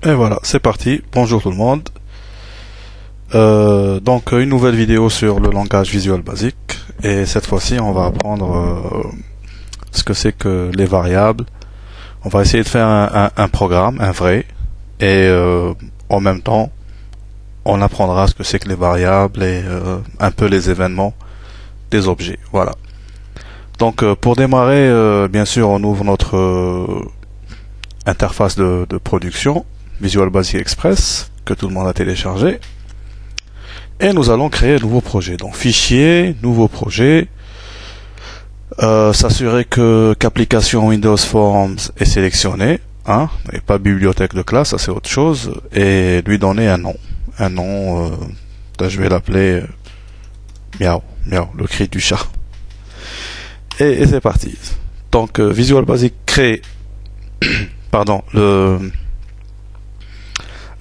Et voilà, c'est parti. Bonjour tout le monde. Donc une nouvelle vidéo sur le langage Visual Basic. Et cette fois-ci, on va apprendre ce que c'est que les variables. On va essayer de faire un programme, un vrai. Et en même temps, on apprendra ce que c'est que les variables et un peu les événements des objets. Voilà. Donc pour démarrer, bien sûr, on ouvre notre interface de production. Visual Basic Express, que tout le monde a téléchargé. Et nous allons créer un nouveau projet. Donc fichier, nouveau projet. S'assurer qu'application Windows Forms est sélectionnée. Hein, et pas bibliothèque de classe, ça c'est autre chose. Et lui donner un nom. Un nom, je vais l'appeler miaou, miaou, le cri du chat. Et c'est parti. Donc Visual Basic crée pardon,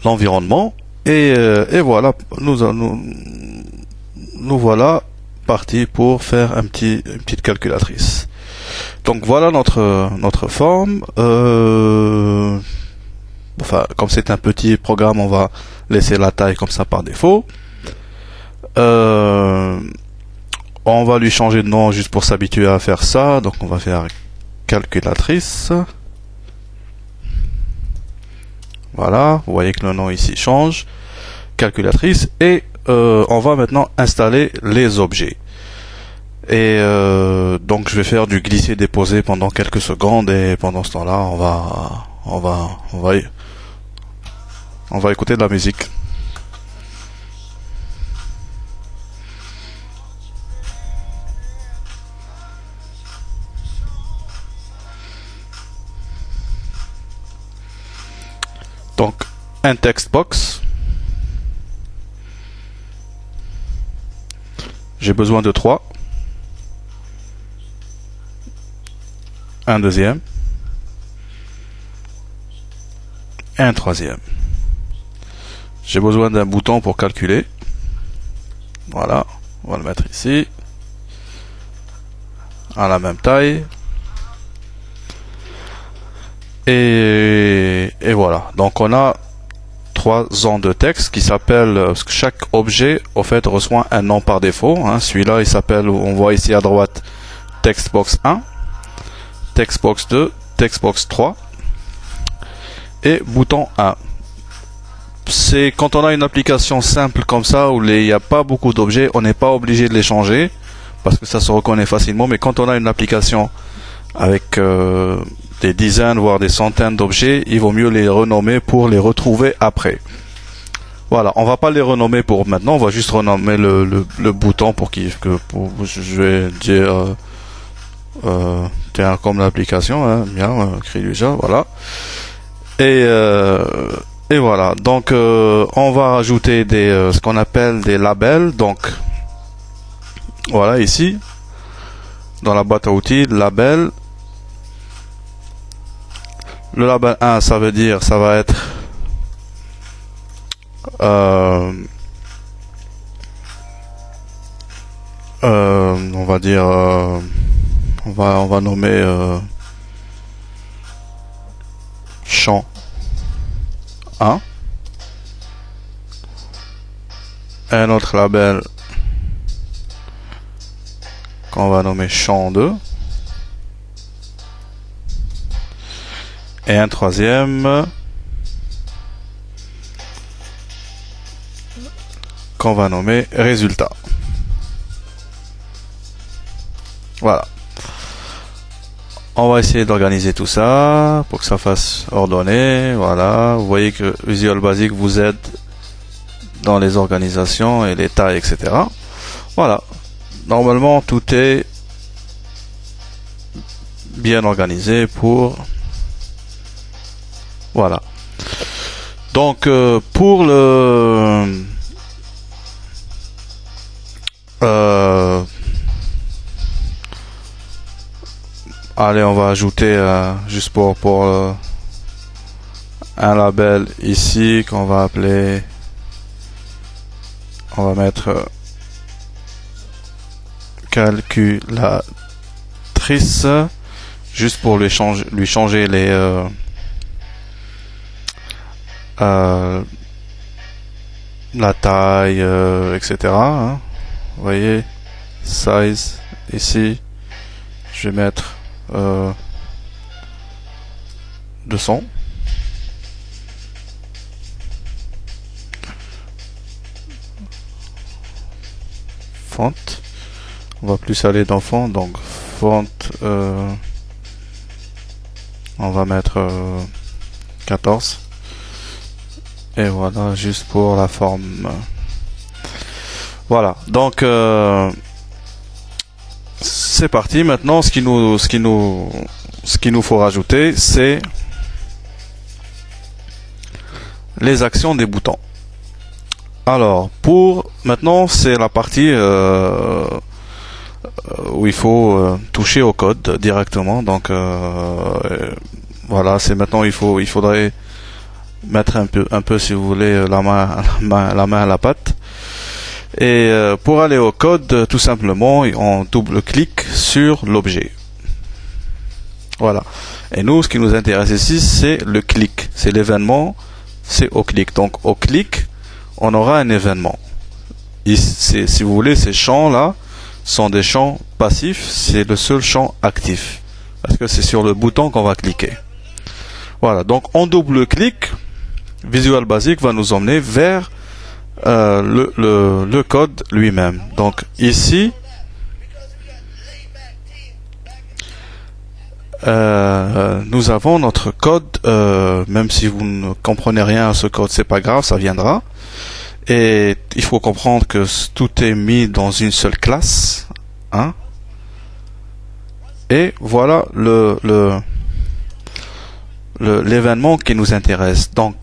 l'environnement et voilà, nous voilà partis pour faire une petite calculatrice. Donc voilà notre forme. Enfin, comme c'est un petit programme, on va laisser la taille comme ça par défaut. On va lui changer de nom juste pour s'habituer à faire ça. Donc on va faire calculatrice. Voilà, vous voyez que le nom ici change. Calculatrice. Et on va maintenant installer les objets. Et donc je vais faire du glisser-déposer pendant quelques secondes. Et pendant ce temps-là, on va écouter de la musique. Donc, un text box. J'ai besoin de 3. Un deuxième. Et un troisième. J'ai besoin d'un bouton pour calculer. Voilà, on va le mettre ici. À la même taille. Et voilà, donc on a 3 ans de texte qui s'appellent, parce que chaque objet au fait reçoit un nom par défaut, hein. Celui-là il s'appelle, on voit ici à droite, textbox 1, textbox 2, textbox 3 et bouton 1. C'est quand on a une application simple comme ça où il n'y a pas beaucoup d'objets, on n'est pas obligé de les changer parce que ça se reconnaît facilement, mais quand on a une application avec des dizaines voire des centaines d'objets, il vaut mieux les renommer pour les retrouver après. Voilà, on va pas les renommer pour maintenant, on va juste renommer le bouton pour je vais dire tiens, comme l'application, hein, bien, cri du chat, voilà. Et voilà, donc on va rajouter ce qu'on appelle des labels. Donc voilà, ici dans la boîte à outils, label. Le label 1, ça veut dire, ça va être on va dire on va nommer champ 1. Un autre label qu'on va nommer champ 2. Et un troisième qu'on va nommer résultat. Voilà. On va essayer d'organiser tout ça pour que ça fasse ordonné. Voilà. Vous voyez que Visual Basic vous aide dans les organisations et les tailles, etc. Voilà. Normalement, tout est bien organisé pour... Voilà. Donc pour le allez, on va ajouter juste pour un label ici qu'on va appeler, on va mettre calculatrice, juste pour lui changer la taille, etc. hein. Vous voyez, size ici, je vais mettre 200. Font, on va plus aller dans font, donc font, on va mettre 14. Et voilà, juste pour la forme. Voilà, donc c'est parti. Maintenant, ce qu'il nous faut rajouter, c'est les actions des boutons. Alors, maintenant, c'est la partie où il faut toucher au code directement. Donc, voilà, c'est maintenant il faudrait mettre un peu, si vous voulez, la main à la pâte. Et pour aller au code, tout simplement, on double-clique sur l'objet. Voilà. Et nous, ce qui nous intéresse ici, c'est le clic. C'est l'événement, c'est au clic. Donc, au clic, on aura un événement. Ici, si vous voulez, ces champs-là sont des champs passifs. C'est le seul champ actif. Parce que c'est sur le bouton qu'on va cliquer. Voilà. Donc, en double-clic, Visual Basic va nous emmener vers le code lui-même. Donc ici, nous avons notre code, même si vous ne comprenez rien à ce code, c'est pas grave, ça viendra. Et il faut comprendre que tout est mis dans une seule classe. Hein? Et voilà l'événement qui nous intéresse. Donc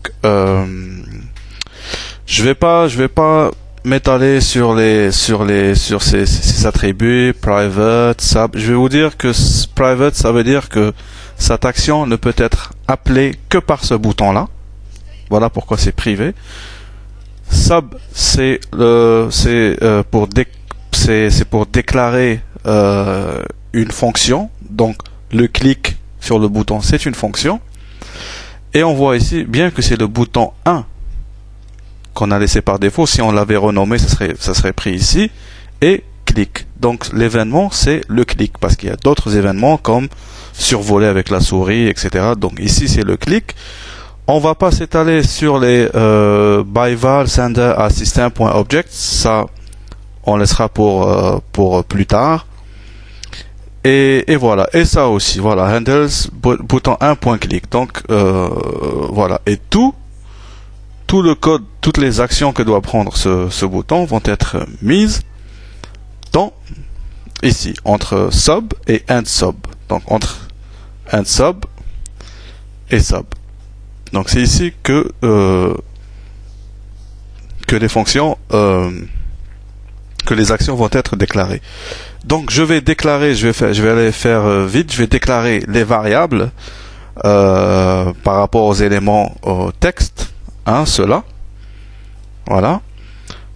je vais pas m'étaler sur ces attributs private, sub. Je vais vous dire que private, ça veut dire que cette action ne peut être appelée que par ce bouton là. Voilà pourquoi c'est privé. Sub, c'est pour déclarer une fonction. Donc le clic sur le bouton, c'est une fonction. Et on voit ici bien que c'est le bouton 1 qu'on a laissé par défaut. Si on l'avait renommé, ça serait pris ici. Et clic. Donc l'événement, c'est le clic. Parce qu'il y a d'autres événements comme survoler avec la souris, etc. Donc ici, c'est le clic. On va pas s'étaler sur les byval sender à system.object. Ça, on laissera pour plus tard. Et voilà. Et ça aussi. Voilà. Handles, bouton 1.click. Donc, voilà. Et tout le code, toutes les actions que doit prendre ce bouton vont être mises dans ici, entre sub et end sub. Donc entre end sub et sub. Donc c'est ici que les fonctions, que les actions vont être déclarées. Donc je vais déclarer, je vais aller faire vite. Je vais déclarer les variables par rapport aux éléments texte. Cela. Voilà.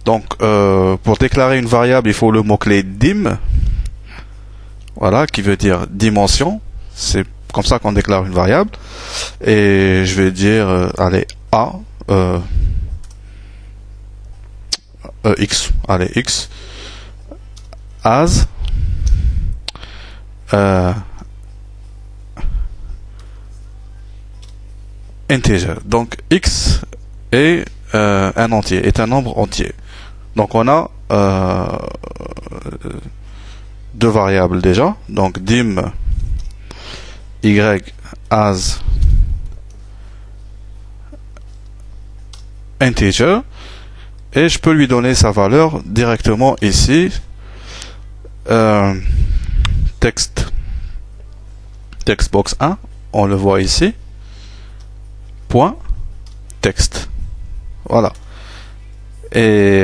Donc, pour déclarer une variable, il faut le mot-clé dim. Voilà, qui veut dire dimension. C'est comme ça qu'on déclare une variable. Et je vais dire, allez, A, X. Allez, X. As. Integer. Donc, X est un entier, est un nombre entier. Donc on a deux variables déjà. Donc dim y as integer, et je peux lui donner sa valeur directement ici. Textbox 1, on le voit ici. Point texte. Voilà. Et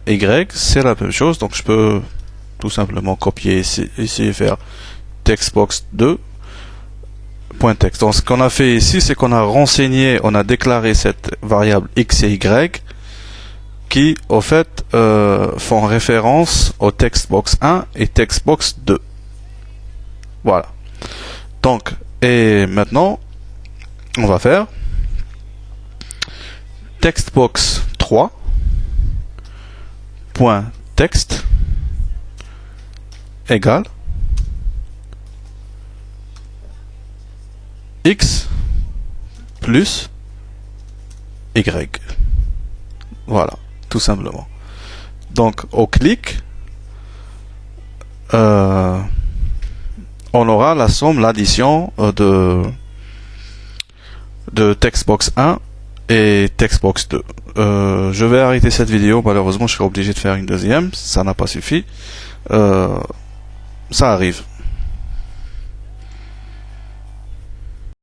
y, c'est la même chose. Donc je peux tout simplement copier ici et faire textbox 2 point texte. Donc ce qu'on a fait ici, c'est qu'on a renseigné, on a déclaré cette variable x et y qui, au fait, font référence au textbox 1 et textbox 2. Voilà. Donc, et maintenant, on va faire textbox 3 point texte égale x plus y. Voilà, tout simplement. Donc au clic, on aura la somme, l'addition de textbox 1 et textbox 2. Je vais arrêter cette vidéo, malheureusement je serai obligé de faire une deuxième, ça n'a pas suffi. Ça arrive.